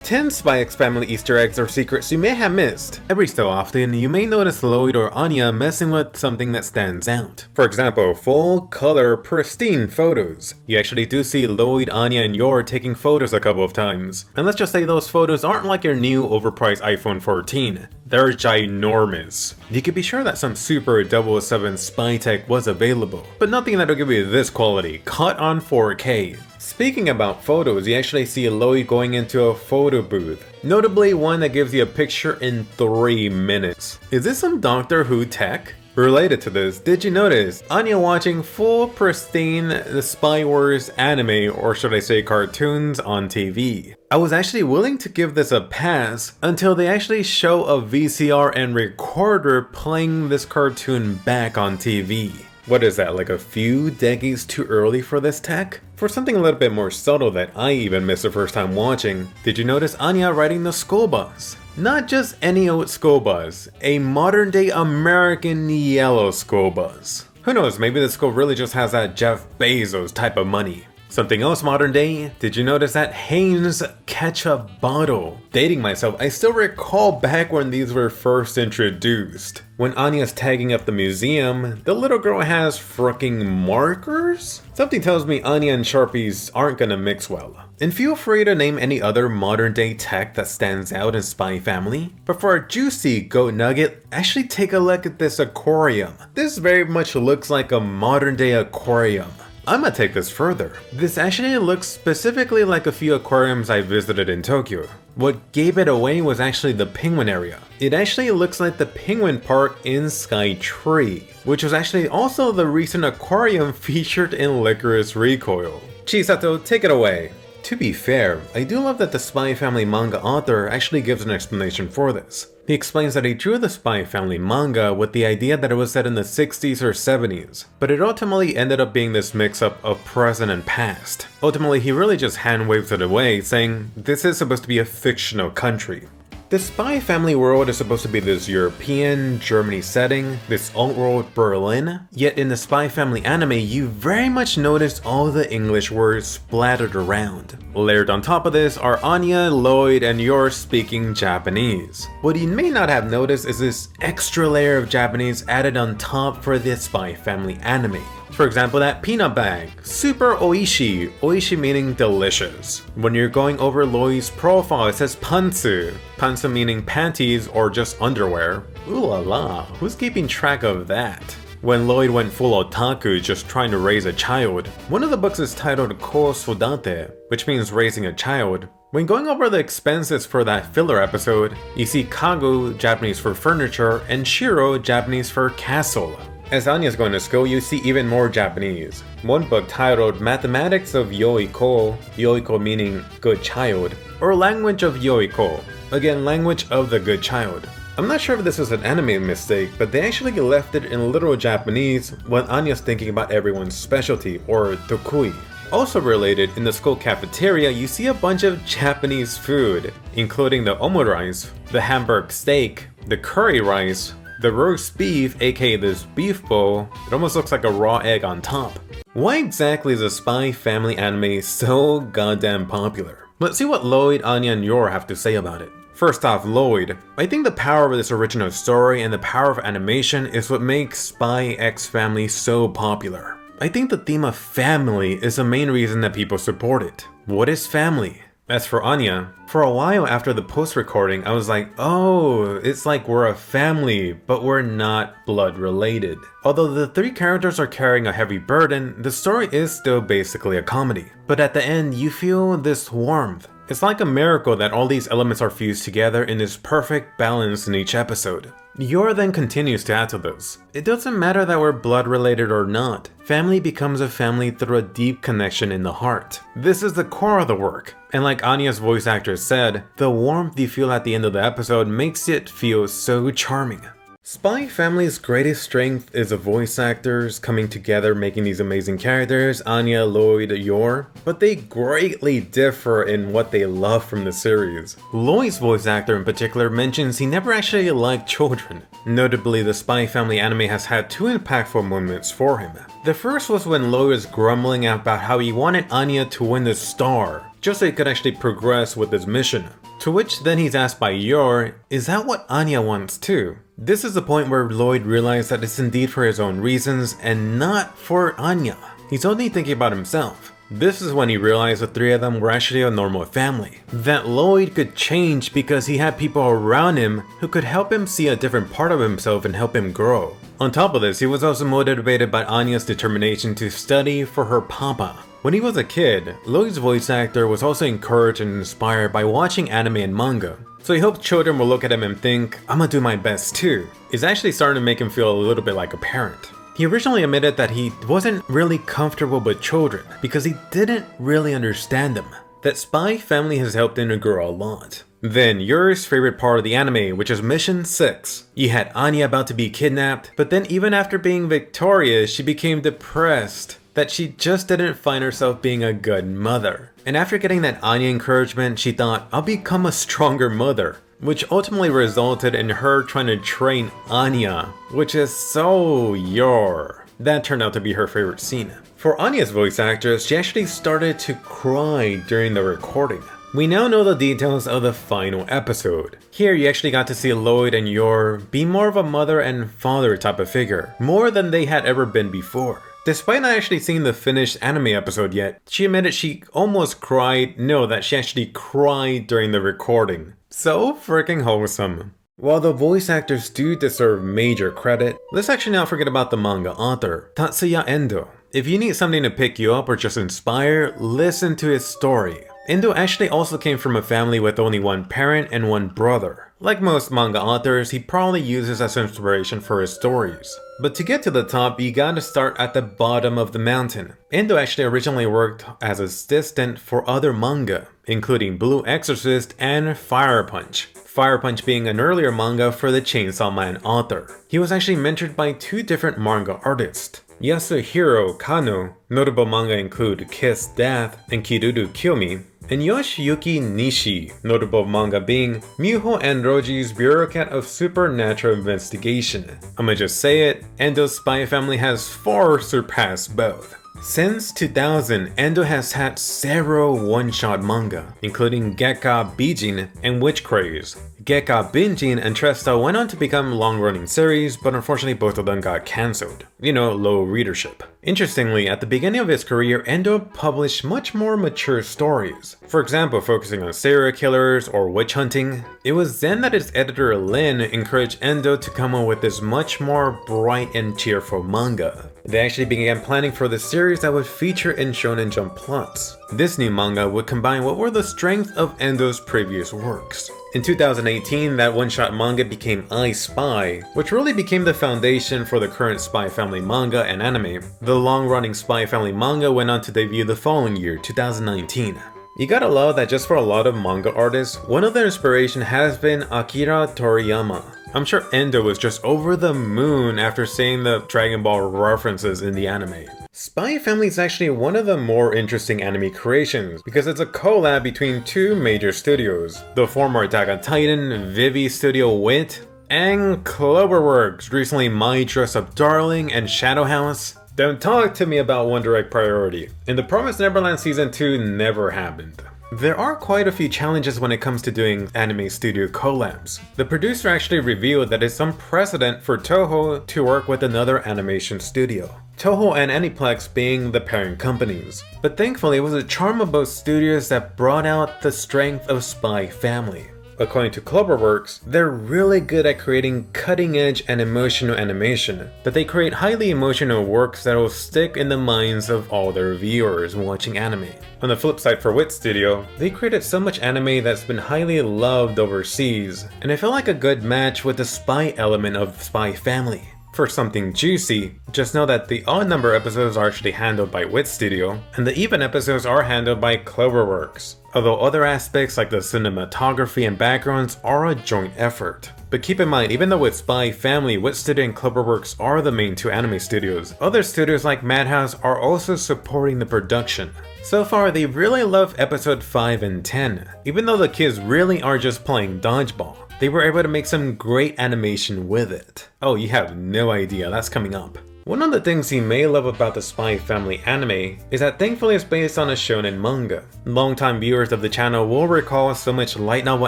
10 Spy X Family Easter eggs or secrets you may have missed. Every so often, you may notice Loid or Anya messing with something that stands out. For example, full color, pristine photos. You actually do see Loid, Anya, and Yor taking photos a couple of times. And let's just say those photos aren't like your new overpriced iPhone 14. They're ginormous. You can be sure that some Super 007 spy tech was available, but nothing that'll give you this quality, caught on 4K. Speaking about photos, you actually see Loid going into a photo booth, notably one that gives you a picture in 3 minutes. Is this some Doctor Who tech? Related to this, did you notice Anya watching full pristine the Spy Wars anime, or should I say cartoons, on TV? I was actually willing to give this a pass until they actually show a VCR and recorder playing this cartoon back on TV. What is that, like a few decades too early for this tech? For something a little bit more subtle that I even missed the first time watching, did you notice Anya riding the school bus? Not just any old school bus, a modern day American yellow school bus. Who knows, maybe the school really just has that Jeff Bezos type of money. Something else modern day, did you notice that Hanes ketchup bottle? Dating myself, I still recall back when these were first introduced. When Anya's tagging up the museum, the little girl has fricking markers? Something tells me Anya and Sharpies aren't gonna mix well. And feel free to name any other modern day tech that stands out in Spy Family. But for a juicy goat nugget, actually take a look at this aquarium. This very much looks like a modern day aquarium. I'm gonna take this further. This actually looks specifically like a few aquariums I visited in Tokyo. What gave it away was actually the penguin area. It actually looks like the penguin park in Sky Tree, which was actually also the recent aquarium featured in Licorice Recoil. Chisato, take it away. To be fair, I do love that the Spy Family manga author actually gives an explanation for this. He explains that he drew the Spy Family manga with the idea that it was set in the 60s or 70s, but it ultimately ended up being this mix-up of present and past. Ultimately, he really just hand-waves it away, saying, this is supposed to be a fictional country. The Spy Family world is supposed to be this European, Germany setting, this alt-world Berlin, yet in the Spy Family anime you very much notice all the English words splattered around. Layered on top of this are Anya, Loid, and Yor speaking Japanese. What you may not have noticed is this extra layer of Japanese added on top for the Spy Family anime. For example, that peanut bag, super oishi, oishi meaning delicious. When you're going over Loid's profile, it says pantsu, pantsu meaning panties or just underwear. Ooh la la, who's keeping track of that? When Loid went full otaku just trying to raise a child, one of the books is titled Ko Sodate, which means raising a child. When going over the expenses for that filler episode, you see Kagu, Japanese for furniture, and Shiro, Japanese for castle. As Anya's going to school, you see even more Japanese. One book titled Mathematics of Yoiko, Yoiko meaning good child, or Language of Yoiko, again language of the good child. I'm not sure if this was an anime mistake, but they actually left it in literal Japanese when Anya's thinking about everyone's specialty, or tokui. Also related, in the school cafeteria, you see a bunch of Japanese food, including the omurice, the Hamburg steak, the curry rice, the roast beef, aka this beef bowl. It almost looks like a raw egg on top. Why exactly is the Spy Family anime so goddamn popular? Let's see what Loid, Anya, and Yor have to say about it. First off, Loid. I think the power of this original story and the power of animation is what makes Spy X Family so popular. I think the theme of family is the main reason that people support it. What is family? As for Anya, for a while after the post-recording, I was like, oh, it's like we're a family, but we're not blood related. Although the 3 characters are carrying a heavy burden, the story is still basically a comedy. But at the end, you feel this warmth. It's like a miracle that all these elements are fused together in this perfect balance in each episode. Yor then continues to add to this. It doesn't matter that we're blood related or not. Family becomes a family through a deep connection in the heart. This is the core of the work. And like Anya's voice actor said, the warmth you feel at the end of the episode makes it feel so charming. Spy Family's greatest strength is the voice actors coming together making these amazing characters, Anya, Loid, Yor, but they greatly differ in what they love from the series. Loid's voice actor in particular mentions he never actually liked children. Notably, the Spy Family anime has had 2 impactful moments for him. The first was when Loid was grumbling about how he wanted Anya to win the star, just so he could actually progress with his mission. To which then he's asked by Yor, is that what Anya wants too? This is the point where Loid realized that it's indeed for his own reasons and not for Anya. He's only thinking about himself. This is when he realized the three of them were actually a normal family. That Loid could change because he had people around him who could help him see a different part of himself and help him grow. On top of this, he was also motivated by Anya's determination to study for her papa. When he was a kid, Loid's voice actor was also encouraged and inspired by watching anime and manga. So he hoped children will look at him and think, I'm gonna do my best too. It's actually starting to make him feel a little bit like a parent. He originally admitted that he wasn't really comfortable with children because he didn't really understand them. That Spy Family has helped him to grow a lot. Then Yor's favorite part of the anime, which is Mission 6. You had Anya about to be kidnapped, but then even after being victorious, she became depressed that she just didn't find herself being a good mother. And after getting that Anya encouragement, she thought, I'll become a stronger mother. Which ultimately resulted in her trying to train Anya, which is so Yor. That turned out to be her favorite scene. For Anya's voice actress, she actually started to cry during the recording. We now know the details of the final episode. Here you actually got to see Loid and Yor be more of a mother and father type of figure, more than they had ever been before. Despite not actually seeing the finished anime episode yet, she admitted she almost cried, no, that she actually cried during the recording. So freaking wholesome. While the voice actors do deserve major credit, let's actually not forget about the manga author, Tatsuya Endo. If you need something to pick you up or just inspire, listen to his story. Endo actually also came from a family with only one parent and one brother. Like most manga authors, he probably uses as inspiration for his stories. But to get to the top, you gotta start at the bottom of the mountain. Endo actually originally worked as assistant for other manga, including Blue Exorcist and Fire Punch. Fire Punch being an earlier manga for the Chainsaw Man author. He was actually mentored by two different manga artists. Yasuhiro Kano, notable manga include Kiss Death and Kiruru Kill Me, and Yoshiyuki Nishi, notable manga being Myuho and Roji's Bureaucrat of Supernatural Investigation. I'ma just say it, Endo's Spy Family has far surpassed both. Since 2000, Endo has had several one-shot manga, including Gekka Bijin and Witch Craze. Gekka Bijin and Tresta went on to become long-running series, but unfortunately both of them got cancelled. You know, low readership. Interestingly, at the beginning of his career, Endo published much more mature stories. For example, focusing on serial killers or witch hunting. It was then that his editor Lin encouraged Endo to come up with this much more bright and cheerful manga. They actually began planning for the series that would feature in Shonen Jump plots. This new manga would combine what were the strengths of Endo's previous works. In 2018, that one-shot manga became I Spy, which really became the foundation for the current Spy Family manga and anime. The long-running Spy Family manga went on to debut the following year, 2019. You gotta love that just for a lot of manga artists, one of their inspiration has been Akira Toriyama. I'm sure Endo was just over the moon after seeing the Dragon Ball references in the anime. Spy Family is actually one of the more interesting anime creations because it's a collab between two major studios. The former Attack on Titan, Vivi Studio Wit, and Cloverworks, recently My Dress Up Darling and Shadow House. Don't talk to me about One Direct Priority. And The Promised Neverland Season 2 never happened. There are quite a few challenges when it comes to doing anime studio collabs. The producer actually revealed that it's unprecedented for Toho to work with another animation studio. Toho and Aniplex being the parent companies. But thankfully it was the charm of both studios that brought out the strength of Spy Family. According to Cloverworks, they're really good at creating cutting-edge and emotional animation, that they create highly emotional works that will stick in the minds of all their viewers watching anime. On the flip side for Wit Studio, they created so much anime that's been highly loved overseas, and it felt like a good match with the spy element of Spy Family. For something juicy, just know that the odd number episodes are actually handled by Wit Studio, and the even episodes are handled by Cloverworks, although other aspects like the cinematography and backgrounds are a joint effort. But keep in mind, even though with Spy Family, Wit Studio and Cloverworks are the main two anime studios, other studios like Madhouse are also supporting the production. So far, they really love episode 5 and 10, even though the kids really are just playing dodgeball. They were able to make some great animation with it. Oh, you have no idea, that's coming up. One of the things you may love about the Spy Family anime is that thankfully it's based on a shonen manga. Longtime viewers of the channel will recall so much light novel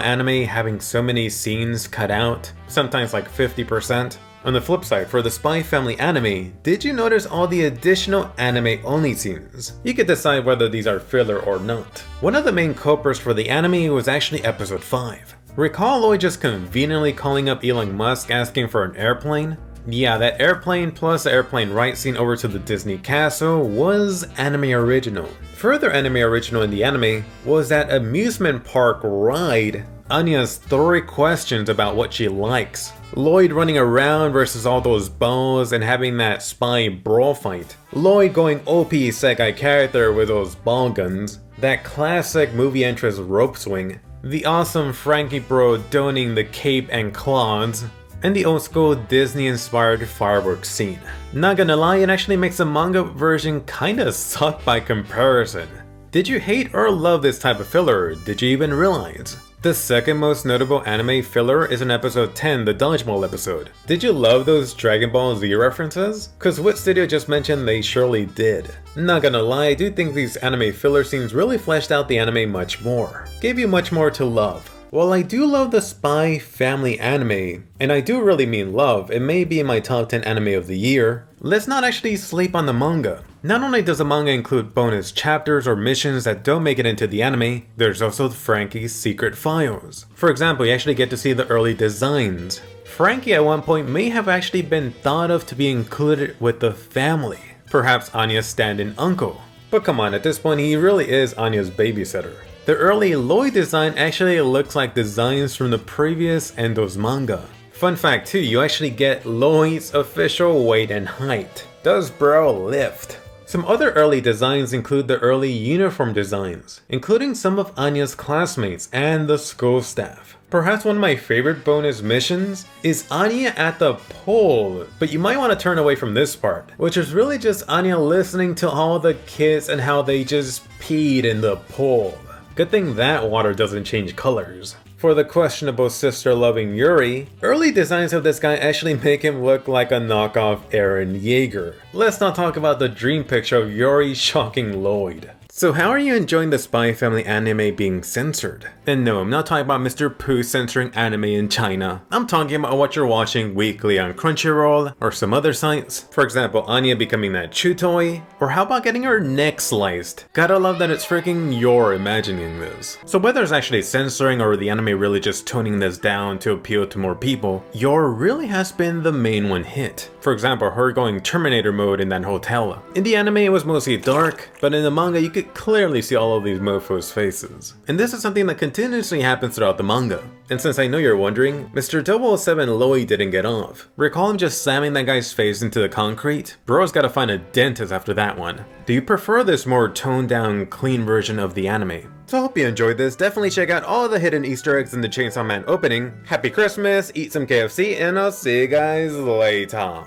anime having so many scenes cut out, sometimes like 50%. On the flip side, for the Spy Family anime, did you notice all the additional anime-only scenes? You could decide whether these are filler or not. One of the main culprits for the anime was actually episode 5. Recall Loid just conveniently calling up Elon Musk asking for an airplane? Yeah, that airplane plus the airplane ride scene over to the Disney castle was anime original. Further anime original in the anime was that amusement park ride, Anya's 3 questions about what she likes. Loid running around versus all those balls and having that spy brawl fight. Loid going OP Sekai character with those ball guns. That classic movie entrance rope swing. The awesome Frankie bro donning the cape and claws. And the old school Disney inspired fireworks scene. Not gonna lie, it actually makes the manga version kinda suck by comparison. Did you hate or love this type of filler? Did you even realize? The second most notable anime filler is in episode 10, the dodgeball episode. Did you love those Dragon Ball Z references? Cause what studio just mentioned they surely did. Not gonna lie, I do think these anime filler scenes really fleshed out the anime much more. Gave you much more to love. While I do love the Spy Family anime, and I do really mean love, it may be in my top 10 anime of the year, let's not actually sleep on the manga. Not only does the manga include bonus chapters or missions that don't make it into the anime, there's also Frankie's secret files. For example, you actually get to see the early designs. Frankie at one point may have actually been thought of to be included with the family. Perhaps Anya's stand-in uncle. But come on, at this point he really is Anya's babysitter. The early Loid design actually looks like designs from the previous Endo's manga. Fun fact too, you actually get Loid's official weight and height. Does bro lift? Some other early designs include the early uniform designs, including some of Anya's classmates and the school staff. Perhaps one of my favorite bonus missions is Anya at the pool, but you might want to turn away from this part, which is really just Anya listening to all the kids and how they just peed in the pool. Good thing that water doesn't change colors. For the questionable sister-loving Yuri, early designs of this guy actually make him look like a knockoff Eren Yeager. Let's not talk about the dream picture of Yuri shocking Loid. So how are you enjoying the Spy Family anime being censored? And no, I'm not talking about Mr. Pooh censoring anime in China. I'm talking about what you're watching weekly on Crunchyroll or some other sites. For example, Anya becoming that chew toy, or how about getting her neck sliced? Gotta love that it's freaking Yor imagining this. So whether it's actually censoring or the anime really just toning this down to appeal to more people, Yor really has been the main one hit. For example, her going Terminator mode in that hotel. In the anime it was mostly dark, but in the manga you could clearly see all of these mofos' faces. And this is something that continuously happens throughout the manga. And since I know you're wondering, Mr. 007 Loid didn't get off. Recall him just slamming that guy's face into the concrete? Bro's gotta find a dentist after that one. Do you prefer this more toned down, clean version of the anime? So I hope you enjoyed this. Definitely check out all the hidden Easter eggs in the Chainsaw Man opening. Happy Christmas, eat some KFC, and I'll see you guys later.